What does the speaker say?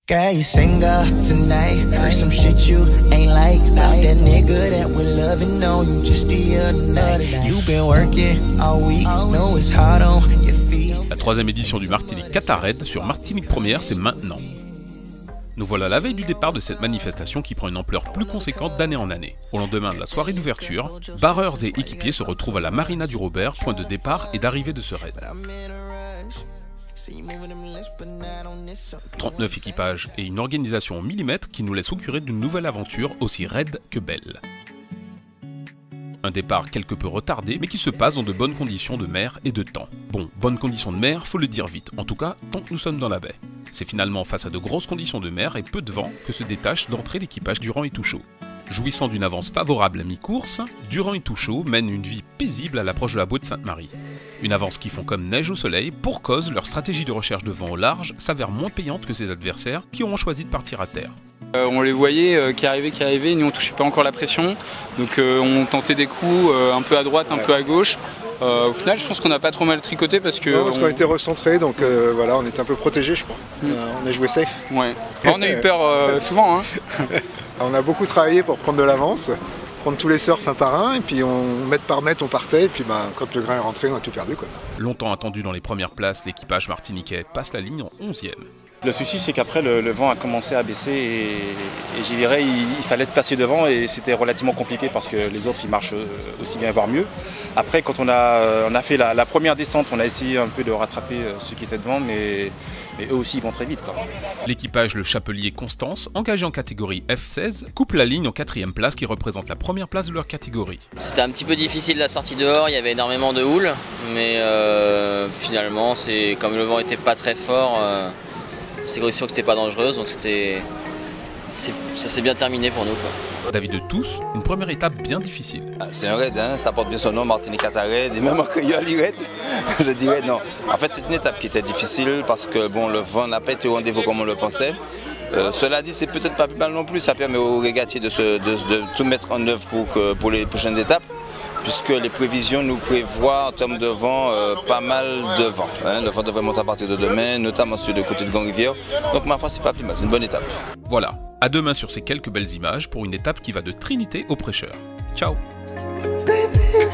Girl, you single tonight. Heard some shit you ain't like. About that nigga that we're loving, no, you just the other night. You been working all week, know it's hard on your feet. La troisième édition du Martinique Qatar Raid sur Martinique Première, c'est maintenant. Nous voilà la veille du départ de cette manifestation qui prend une ampleur plus conséquente d'année en année. Au lendemain de la soirée d'ouverture, barreurs et équipiers se retrouvent à la Marina du Robert, point de départ et d'arrivée de ce raid. 39 équipages et une organisation au millimètre qui nous laisse augurer d'une nouvelle aventure aussi raide que belle. Un départ quelque peu retardé, mais qui se passe dans de bonnes conditions de mer et de temps. Bon, bonnes conditions de mer, faut le dire vite, en tout cas tant que nous sommes dans la baie. C'est finalement face à de grosses conditions de mer et peu de vent que se détache d'entrée l'équipage Durand et Touchot. Jouissant d'une avance favorable à mi-course, Durand et Touchot mènent une vie paisible à l'approche de la bouée de Sainte-Marie. Une avance qui fond comme neige au soleil, pour cause leur stratégie de recherche de vent au large s'avère moins payante que ses adversaires qui auront choisi de partir à terre. On les voyait qui arrivaient, nous on touchait pas encore la pression, donc on tentait des coups un peu à droite, un peu à gauche. Au final je pense qu'on n'a pas trop mal tricoté parce que... Non, parce qu'on était recentré, donc voilà, on était un peu protégé je crois. On a joué safe. Ouais. On a eu peur souvent. Hein. On a beaucoup travaillé pour prendre de l'avance, prendre tous les surfs un par un, et puis mètre par mètre on partait, et puis quand le grain est rentré on a tout perdu quoi. Longtemps attendu dans les premières places, l'équipage martiniquais passe la ligne en 11e. Le souci c'est qu'après le vent a commencé à baisser et je dirais il fallait se placer devant et c'était relativement compliqué parce que les autres ils marchent aussi bien voire mieux. Après quand on a fait la première descente, on a essayé un peu de rattraper ceux qui étaient devant mais eux aussi ils vont très vite quoi. L'équipage Le Chapelier Constance, engagé en catégorie F16, coupe la ligne en 4e place qui représente la première place de leur catégorie. C'était un petit peu difficile la sortie dehors, il y avait énormément de houle, mais finalement comme le vent était pas très fort, c'était sûr que c'était pas dangereuse, donc ça s'est bien terminé pour nous quoi. David de Tous, une première étape bien difficile. C'est un raid, hein, ça porte bien son nom, Martinique Qatar Raid, et même en créole, je dirais non. En fait, c'est une étape qui était difficile parce que bon, le vent n'a pas été au rendez-vous comme on le pensait. Cela dit, c'est peut-être pas plus mal non plus, ça permet aux régatiers de tout mettre en œuvre pour les prochaines étapes, puisque les prévisions nous prévoient en termes de vent pas mal de vent. Hein. Le vent devrait monter à partir de demain, notamment sur le côté de Grand-Rivière. Donc ma foi, c'est pas plus mal, c'est une bonne étape. Voilà, à demain sur ces quelques belles images pour une étape qui va de Trinité au Prêcheur. Ciao. Baby,